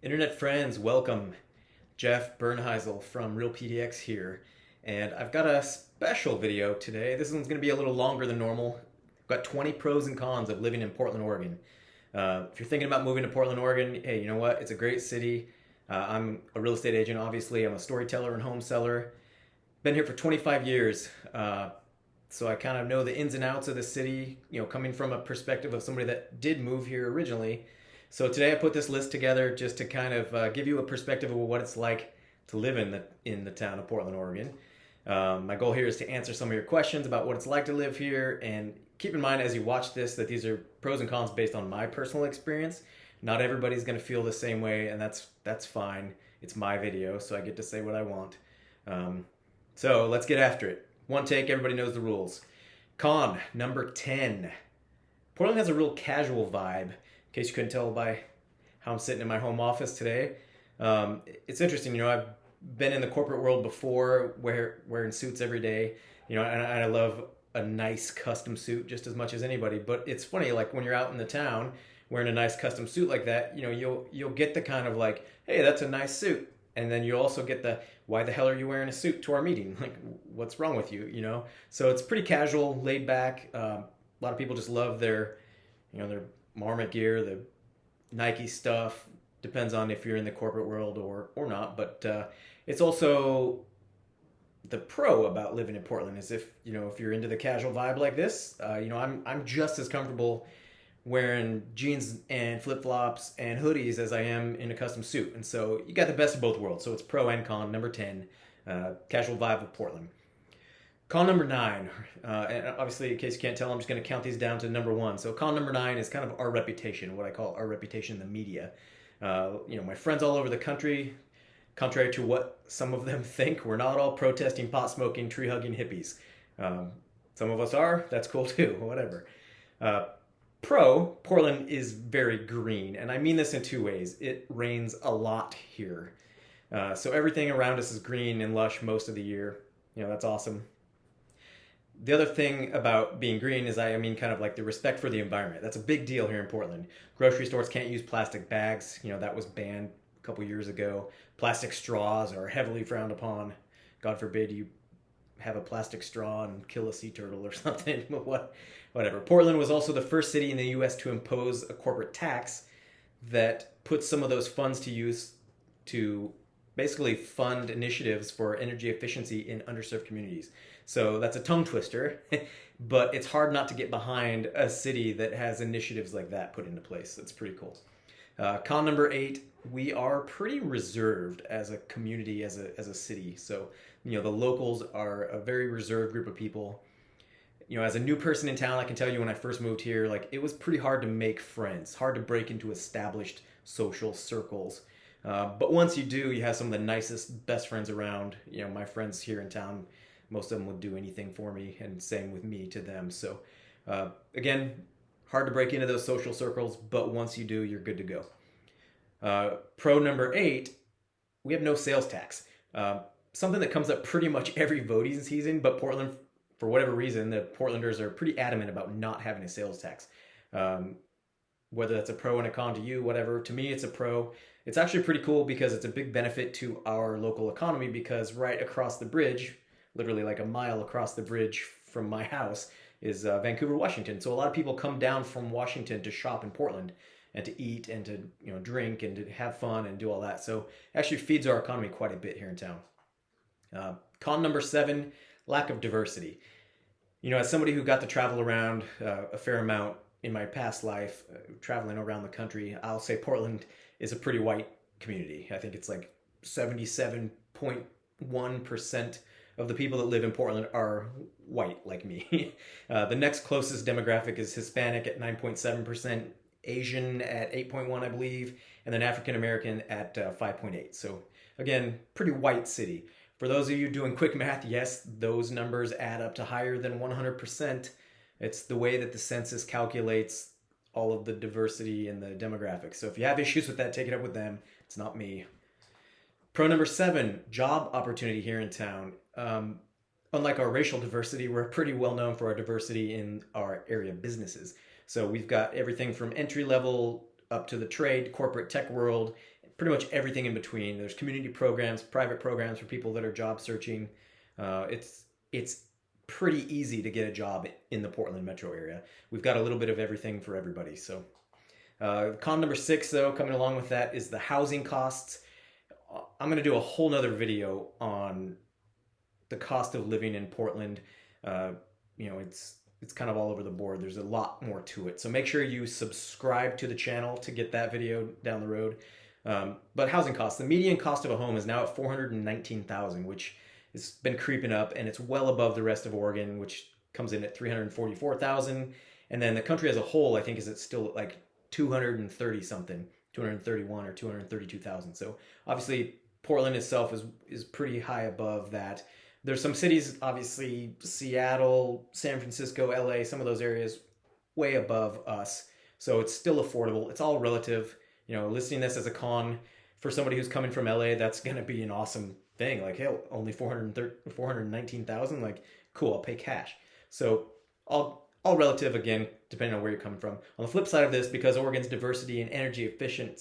Internet friends, welcome. Jeff Bernheisel from Real PDX here. And I've got a special video today. This one's going to be a little longer than normal. I've got 20 pros and cons of living in Portland, Oregon. If you're thinking about moving to Portland, Oregon, hey, you know what? It's a great city. I'm a real estate agent, obviously. I'm a storyteller and home seller. Been here for 25 years. So I kind of know the ins and outs of the city, coming from a perspective of somebody that did move here originally. So today I put this list together just to kind of give you a perspective of what it's like to live in the town of Portland, Oregon. My goal here is to answer some of your questions about what it's like to live here, and keep in mind as you watch this that these are pros and cons based on my personal experience. Not everybody's going to feel the same way, and that's fine. It's my video, so I get to say what I want. So let's get after it. One take, everybody knows the rules. Con number 10. Portland has a real casual vibe. In case you couldn't tell by how I'm sitting in my home office today. It's interesting, I've been in the corporate world before, wearing suits every day, and I love a nice custom suit just as much as anybody. But it's funny, like when you're out in the town wearing a nice custom suit like that, you'll get the kind of like, hey, that's a nice suit. And then you also get the, why the hell are you wearing a suit to our meeting? Like, what's wrong with you, So it's pretty casual, laid back. A lot of people just love their Marmot gear, the Nike stuff. Depends on if you're in the corporate world or not. But it's also the pro about living in Portland is if you're into the casual vibe like this, I'm just as comfortable wearing jeans and flip-flops and hoodies as I am in a custom suit. And so you got the best of both worlds. So it's pro and con. Number 10, casual vibe of Portland. Con number 9, and obviously in case you can't tell, I'm just going to count these down to number 1. So con number 9 is kind of our reputation, what I call our reputation in the media. My friends all over the country, contrary to what some of them think, we're not all protesting, pot-smoking, tree-hugging hippies. Some of us are. That's cool too. Whatever. Portland is very green, and I mean this in two ways. It rains a lot here. So everything around us is green and lush most of the year. That's awesome. The other thing about being green is I mean kind of like the respect for the environment. That's a big deal here in Portland. Grocery stores can't use plastic bags. That was banned a couple years ago. Plastic straws are heavily frowned upon. God forbid you have a plastic straw and kill a sea turtle or something. Whatever. Portland was also the first city in the U.S. to impose a corporate tax that puts some of those funds to use to basically fund initiatives for energy efficiency in underserved communities. So that's a tongue twister, but it's hard not to get behind a city that has initiatives like that put into place. That's pretty cool. Con number 8, we are pretty reserved as a community, as a city. So, the locals are a very reserved group of people. As a new person in town, I can tell you when I first moved here, like it was pretty hard to make friends, hard to break into established social circles. But once you do, you have some of the nicest, best friends around. My friends here in town, most of them would do anything for me, and same with me to them. So, again, hard to break into those social circles, but once you do, you're good to go. Pro number 8, we have no sales tax. Something that comes up pretty much every voting season, but Portland, for whatever reason, the Portlanders are pretty adamant about not having a sales tax. Whether that's a pro and a con to you, whatever. To me, it's a pro. It's actually pretty cool because it's a big benefit to our local economy because right across the bridge, literally like a mile across the bridge from my house, is Vancouver, Washington. So a lot of people come down from Washington to shop in Portland and to eat and to drink and to have fun and do all that. So it actually feeds our economy quite a bit here in town. Con number 7, lack of diversity. As somebody who got to travel around a fair amount in my past life, traveling around the country, I'll say Portland is a pretty white community. I think it's like 77.1% of the people that live in Portland are white, like me. The next closest demographic is Hispanic at 9.7%, Asian at 8.1%, I believe, and then African American at 5.8%. So again, pretty white city. For those of you doing quick math, yes, those numbers add up to higher than 100%. It's the way that the census calculates all of the diversity and the demographics. So if you have issues with that, take it up with them. It's not me. Pro number 7, job opportunity here in town. Unlike our racial diversity, we're pretty well known for our diversity in our area businesses. So we've got everything from entry level up to the trade, corporate tech world, pretty much everything in between. There's community programs, private programs for people that are job searching. It's pretty easy to get a job in the Portland metro area. We've got a little bit of everything for everybody. So con number 6, though, coming along with that is the housing costs. I'm going to do a whole nother video on the cost of living in Portland. It's kind of all over the board. There's a lot more to it. So make sure you subscribe to the channel to get that video down the road. But housing costs, the median cost of a home is now at $419,000, which has been creeping up, and it's well above the rest of Oregon, which comes in at $344,000. And then the country as a whole, I think, is still at like 230 something, 231 or 232,000. So obviously Portland itself is pretty high above that. There's some cities, obviously Seattle, San Francisco, LA, some of those areas way above us. So it's still affordable. It's all relative. Listing this as a con for somebody who's coming from LA, that's going to be an awesome thing. Like, hey, only 419,000. Like, cool, I'll pay cash. So all relative, again, depending on where you're coming from. On the flip side of this, because Oregon's diversity and energy efficient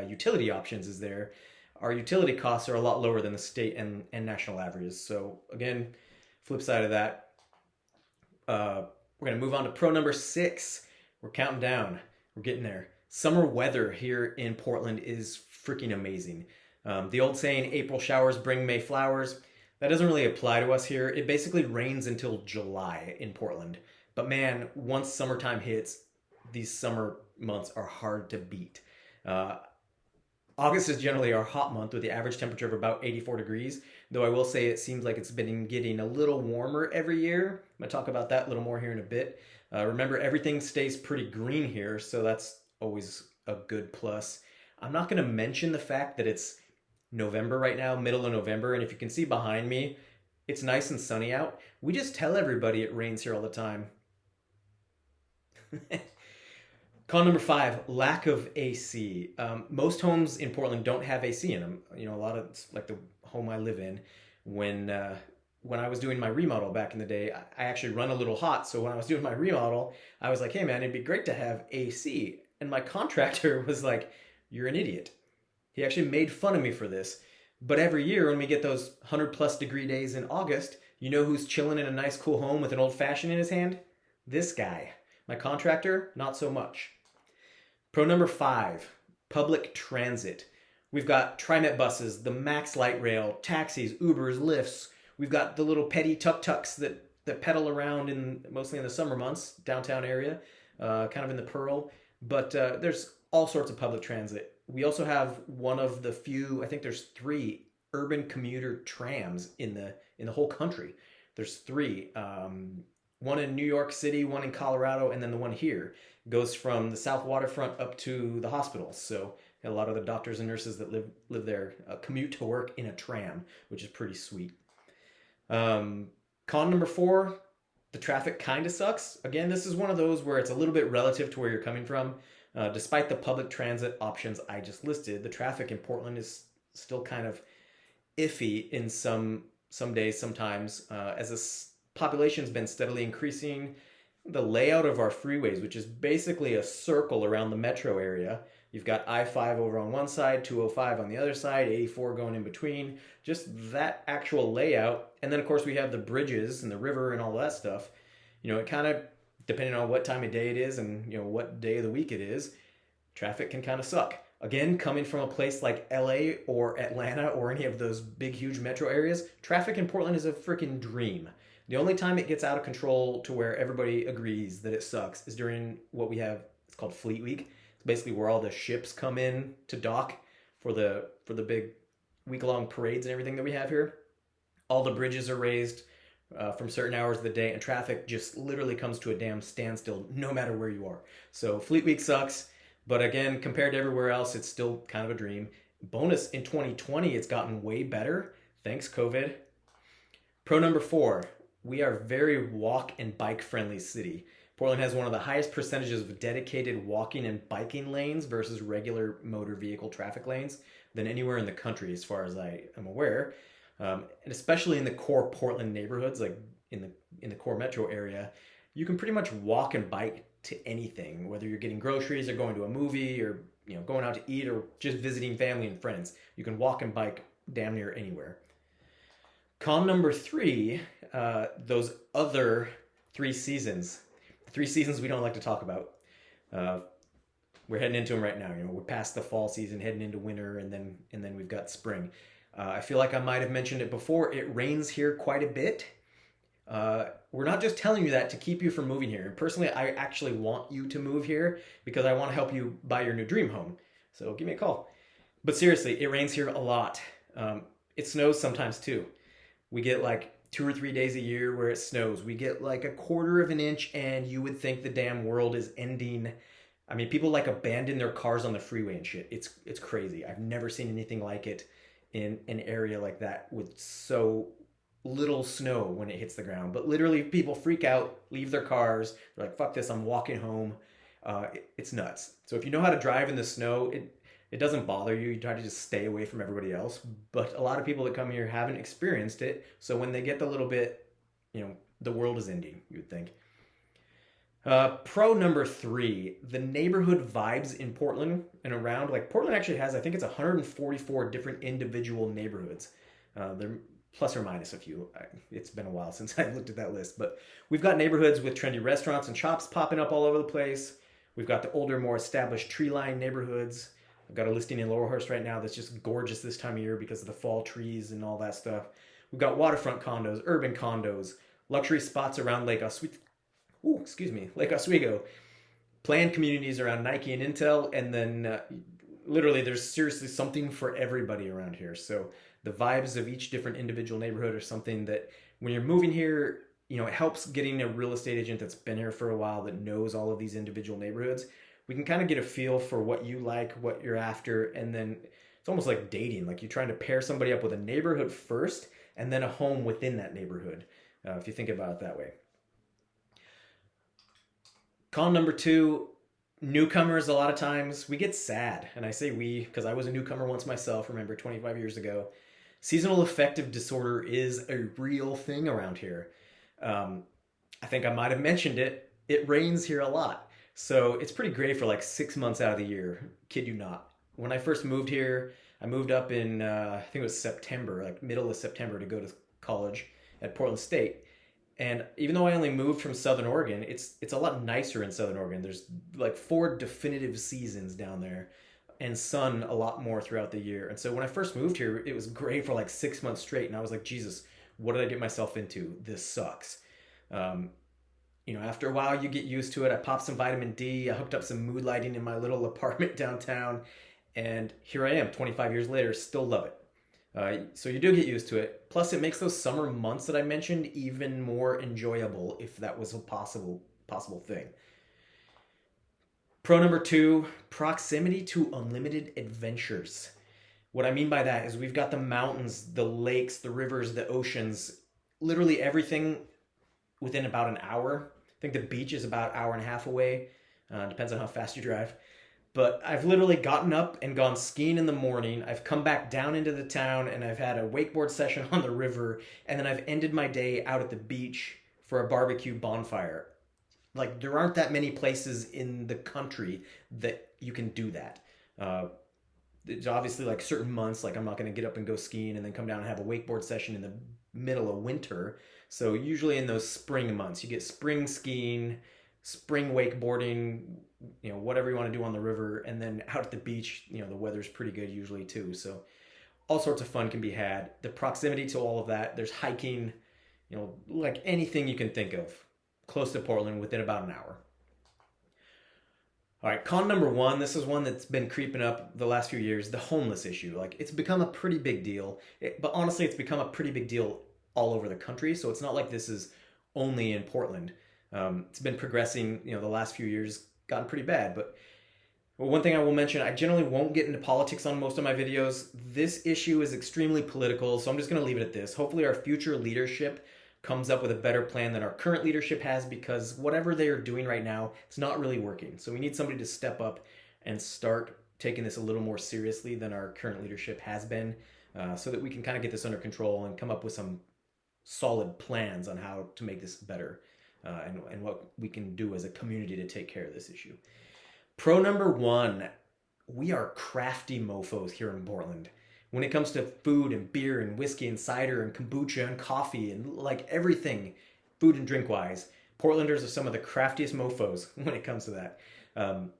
utility options is there, our utility costs are a lot lower than the state and national averages. So again, flip side of that, we're going to move on to pro number 6. We're counting down. We're getting there. Summer weather here in Portland is freaking amazing. The old saying, April showers bring May flowers, that doesn't really apply to us here. It basically rains until July in Portland. But man, once summertime hits, these summer months are hard to beat. August is generally our hot month with the average temperature of about 84 degrees, though I will say it seems like it's been getting a little warmer every year. I'm going to talk about that a little more here in a bit. Remember, everything stays pretty green here, so that's always a good plus. I'm not going to mention the fact that it's November right now, middle of November, and if you can see behind me, it's nice and sunny out. We just tell everybody it rains here all the time. Con number 5, lack of AC. Most homes in Portland don't have AC in them. A lot of, like the home I live in, when I was doing my remodel back in the day, I actually run a little hot. So when I was doing my remodel, I was like, hey man, it'd be great to have AC. And my contractor was like, you're an idiot. He actually made fun of me for this. But every year when we get those 100+ degree days in August, you know who's chilling in a nice cool home with an old fashioned in his hand? This guy. My contractor, not so much. Pro number 5, public transit. We've got TriMet buses, the Max Light Rail, taxis, Ubers, Lyfts. We've got the little petty tuk-tuks that pedal around mostly in the summer months, downtown area, kind of in the Pearl. But there's all sorts of public transit. We also have one of the few, I think there's 3 urban commuter trams in the whole country. There's 3. One in New York City, one in Colorado, and then the one here goes from the South Waterfront up to the hospitals. So a lot of the doctors and nurses that live there commute to work in a tram, which is pretty sweet. Con number 4, the traffic kind of sucks. Again, this is one of those where it's a little bit relative to where you're coming from. Despite the public transit options I just listed, the traffic in Portland is still kind of iffy in some days, sometimes, as the population's been steadily increasing. The layout of our freeways, which is basically a circle around the metro area. You've got I-5 over on one side, 205 on the other side, 84 going in between. Just that actual layout. And then, of course, we have the bridges and the river and all that stuff. It kind of, depending on what time of day it is and, what day of the week it is, traffic can kind of suck. Again, coming from a place like LA or Atlanta or any of those big, huge metro areas, traffic in Portland is a freaking dream. The only time it gets out of control to where everybody agrees that it sucks is during what we have, it's called Fleet Week. It's basically where all the ships come in to dock for the big week-long parades and everything that we have here. All the bridges are raised from certain hours of the day, and traffic just literally comes to a damn standstill no matter where you are. So Fleet Week sucks, but again, compared to everywhere else, it's still kind of a dream. Bonus, in 2020, it's gotten way better. Thanks, COVID. Pro number 4. We are a very walk and bike friendly city. Portland has one of the highest percentages of dedicated walking and biking lanes versus regular motor vehicle traffic lanes than anywhere in the country, as far as I am aware. And especially in the core Portland neighborhoods, like in the core metro area, you can pretty much walk and bike to anything, whether you're getting groceries or going to a movie or going out to eat or just visiting family and friends. You can walk and bike damn near anywhere. Con number three, those other 3 seasons. 3 seasons we don't like to talk about. Uh, we're heading into them right now. We're past the fall season, heading into winter, and then we've got spring. I feel like I might have mentioned it before. It rains here quite a bit. We're not just telling you that to keep you from moving here. And personally, I actually want you to move here because I want to help you buy your new dream home. So give me a call. But seriously, it rains here a lot. It snows sometimes too. We get like 2 or 3 days a year where it snows. We get like 1/4 of an inch, and you would think the damn world is ending. I mean, people like abandon their cars on the freeway and shit. It's crazy. I've never seen anything like it in an area like that with so little snow when it hits the ground. But literally, people freak out, leave their cars. They're like, "Fuck this! I'm walking home." It's nuts. So if you know how to drive in the snow, it doesn't bother you. You try to just stay away from everybody else. But a lot of people that come here haven't experienced it. So when they get the little bit, the world is ending, you would think. Pro number three, the neighborhood vibes in Portland and around. Like Portland actually has, I think it's 144 different individual neighborhoods. They're plus or minus a few. It's been a while since I looked at that list. But we've got neighborhoods with trendy restaurants and shops popping up all over the place. We've got the older, more established tree-lined neighborhoods. I've got a listing in Laurelhurst right now that's just gorgeous this time of year because of the fall trees and all that stuff. We've got waterfront condos, urban condos, luxury spots around Lake Oswego, planned communities around Nike and Intel, and then literally there's seriously something for everybody around here. So the vibes of each different individual neighborhood are something that when you're moving here, it helps getting a real estate agent that's been here for a while that knows all of these individual neighborhoods. We can kind of get a feel for what you like, what you're after, and then it's almost like dating. Like you're trying to pair somebody up with a neighborhood first and then a home within that neighborhood, if you think about it that way. Con number two, newcomers, a lot of times we get sad. And I say we because I was a newcomer once myself, remember, 25 years ago. Seasonal affective disorder is a real thing around here. I think I might have mentioned it. It rains here a lot. So it's pretty great for like 6 months out of the year. Kid you not. When I first moved here, I moved up in, I think it was September, like middle of September to go to college at Portland State. And even though I only moved from Southern Oregon, it's a lot nicer in Southern Oregon. There's like 4 definitive seasons down there and sun a lot more throughout the year. And so when I first moved here, it was great for like 6 months straight. And I was like, Jesus, what did I get myself into? This sucks. After a while, you get used to it. I popped some vitamin D. I hooked up some mood lighting in my little apartment downtown. And here I am, 25 years later, still love it. So you do get used to it. Plus, it makes those summer months that I mentioned even more enjoyable if that was a possible thing. Pro number two, proximity to unlimited adventures. What I mean by that is we've got the mountains, the lakes, the rivers, the oceans, literally everything within about an hour. I think the beach is about an hour and a half away. Depends on how fast you drive. But I've literally gotten up and gone skiing in the morning. I've come back down into the town and I've had a wakeboard session on the river. And then I've ended my day out at the beach for a barbecue bonfire. Like, there aren't that many places in the country that you can do that. There's obviously like certain months, like I'm not going to get up and go skiing and then come down and have a wakeboard session in the middle of winter. So usually in those spring months, you get spring skiing, spring wakeboarding, whatever you want to do on the river, and then out at the beach, the weather's pretty good usually too. So all sorts of fun can be had. The proximity to all of that, there's hiking, like anything you can think of, close to Portland within about an hour. All right, con number one, this is one that's been creeping up the last few years, the homeless issue. Like, it's become a pretty big deal, but honestly, it's become a pretty big deal all over the country. So it's not like this is only in Portland. It's been progressing, the last few years, gotten pretty bad. But one thing I will mention, I generally won't get into politics on most of my videos. This issue is extremely political, so I'm just going to leave it at this. Hopefully our future leadership comes up with a better plan than our current leadership has, because whatever they are doing right now, it's not really working. So we need somebody to step up and start taking this a little more seriously than our current leadership has been, so that we can kind of get this under control and come up with some solid plans on how to make this better, and what we can do as a community to take care of this issue. Pro number one, we are crafty mofos here in Portland. When it comes to food and beer and whiskey and cider and kombucha and coffee and like everything, food and drink wise, Portlanders are some of the craftiest mofos when it comes to that. Um,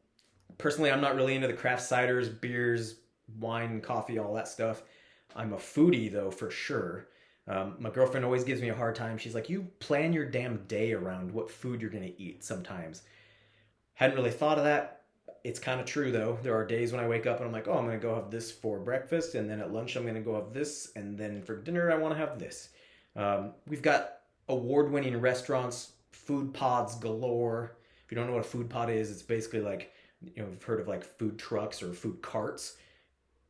Personally, I'm not really into the craft ciders, beers, wine, coffee, all that stuff. I'm a foodie though, for sure. My girlfriend always gives me a hard time. She's like, "You plan your damn day around what food you're gonna eat." Sometimes hadn't really thought of that. It's kind of true though. There are days when I wake up and I'm like, "Oh, I'm gonna go have this for breakfast, and then at lunch I'm gonna go have this, and then for dinner I want to have this." We've got award-winning restaurants, food pods galore. If you don't know what a food pod is, it's basically like, you've heard of like food trucks or food carts.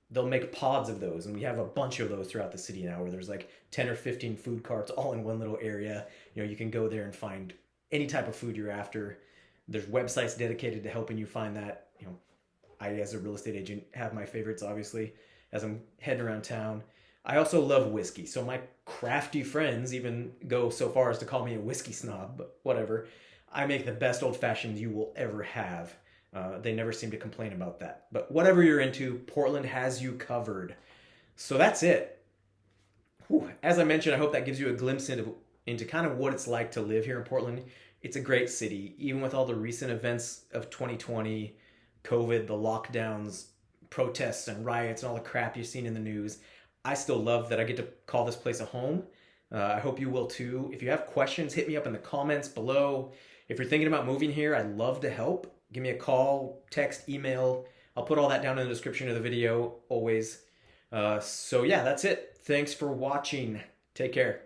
They'll make pods of those, and we have a bunch of those throughout the city now, where there's like 10 or 15 food carts all in one little area. You can go there and find any type of food you're after. There's websites dedicated to helping you find that. I, as a real estate agent, have my favorites, obviously, as I'm heading around town. I also love whiskey, so my crafty friends even go so far as to call me a whiskey snob, but whatever. I make the best old fashions you will ever have. They never seem to complain about that. But whatever you're into, Portland has you covered. So that's it. Whew. As I mentioned, I hope that gives you a glimpse into kind of what it's like to live here in Portland. It's a great city, even with all the recent events of 2020, COVID, the lockdowns, protests and riots, and all the crap you've seen in the news. I still love that I get to call this place a home. I hope you will too. If you have questions, hit me up in the comments below. If you're thinking about moving here, I'd love to help. Give me a call, text, email. I'll put all that down in the description of the video always. So yeah, that's it. Thanks for watching. Take care.